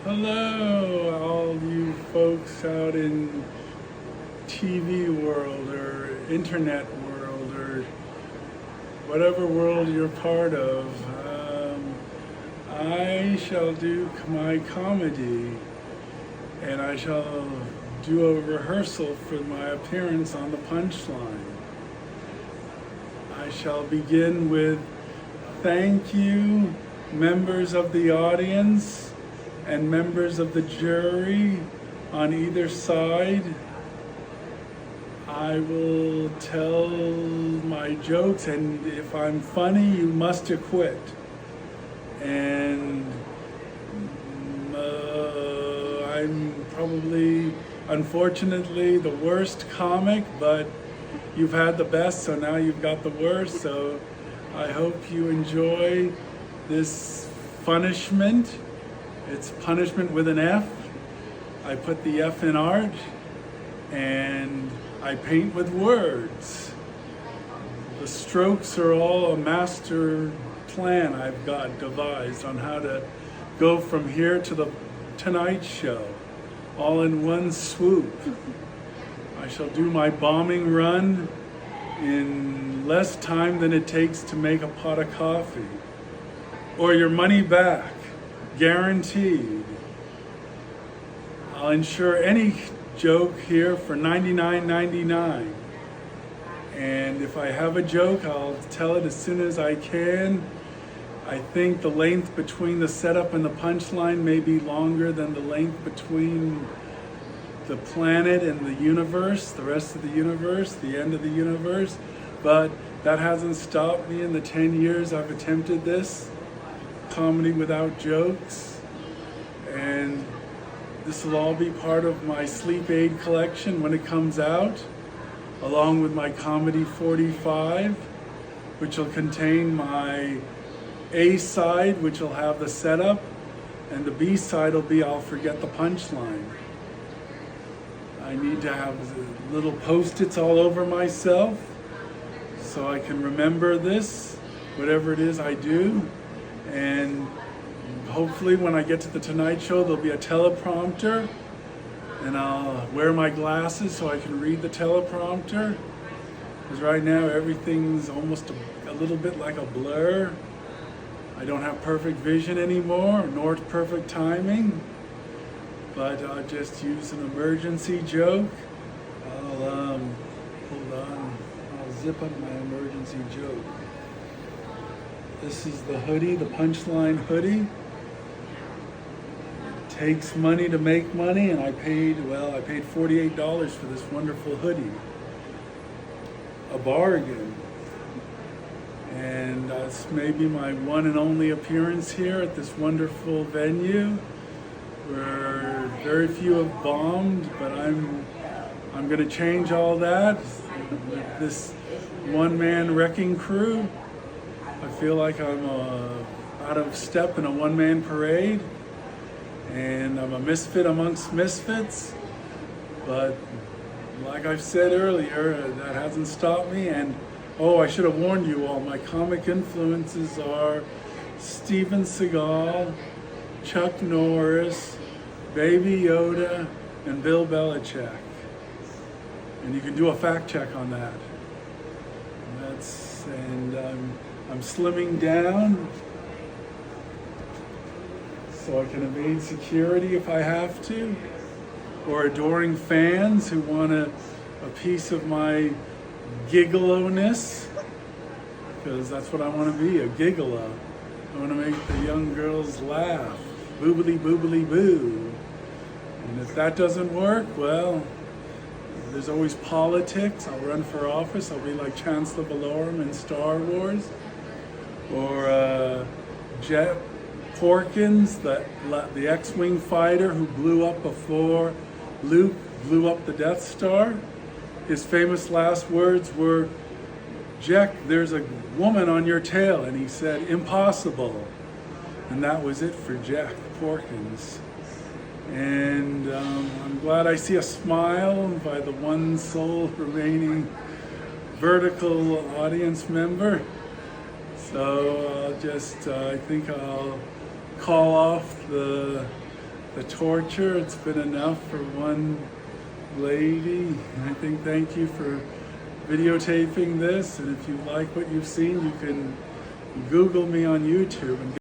Hello, all you folks out in TV world or internet world or whatever world you're part of. I shall do my comedy and I shall do a rehearsal for my appearance on the Punchline. I shall begin with thank you, members of the audience and members of the jury on either side. I will tell my jokes, and if I'm funny, you must acquit. And I'm probably, unfortunately, the worst comic, but you've had the best, so now you've got the worst. So I hope you enjoy this punishment. It's punishment with an F. I put the F in art, and I paint with words. The strokes are all a master plan I've got devised on how to go from here to the Tonight Show, all in one swoop. I shall do my bombing run in less time than it takes to make a pot of coffee, or your money back, guaranteed. I'll insure any joke here for $99.99. And if I have a joke, I'll tell it as soon as I can. I think the length between the setup and the punchline may be longer than the length between the planet and the universe, the rest of the universe, the end of the universe. But that hasn't stopped me in the 10 years I've attempted this, comedy without jokes. And this will all be part of my sleep aid collection when it comes out, along with my Comedy 45, which will contain my A side, which will have the setup, and the B side will be I'll Forget the Punchline. I need to have little Post-its all over myself so I can remember this, whatever it is I do. And hopefully when I get to the Tonight Show, there'll be a teleprompter, and I'll wear my glasses so I can read the teleprompter. Because right now everything's almost a little bit like a blur. I don't have perfect vision anymore, nor perfect timing. But I'll just use an emergency joke. Hold on, I'll zip up my emergency joke. This is the hoodie, the Punchline hoodie. It takes money to make money, and I paid $48 for this wonderful hoodie. A bargain. And it's maybe my one and only appearance here at this wonderful venue, where very few have bombed, but I'm going to change all that with this one-man wrecking crew. I feel like I'm out of step in a one-man parade, and I'm a misfit amongst misfits. But like I've said earlier, that hasn't stopped me. And I should have warned you all, my comic influences are Steven Seagal, Chuck Norris, Baby Yoda, and Bill Belichick. And you can do a fact check on that. I'm slimming down so I can evade security if I have to, or adoring fans who want a piece of my gigolo-ness, because that's what I want to be, a gigolo. I want to make the young girls laugh, boobily boobily boo. And if that doesn't work, well, there's always politics. I'll run for office. I'll be like Chancellor Valorum in Star Wars, or Jet Porkins, the X-Wing fighter who blew up before Luke blew up the Death Star. His famous last words were, "Jack, there's a woman on your tail," and he said, "Impossible." And that was it for Jack Porkins. And I'm glad I see a smile by the one sole remaining vertical audience member. So I think I'll call off the the torture. It's been enough for one lady. I think thank you for videotaping this, and if you like what you've seen, you can Google me on YouTube and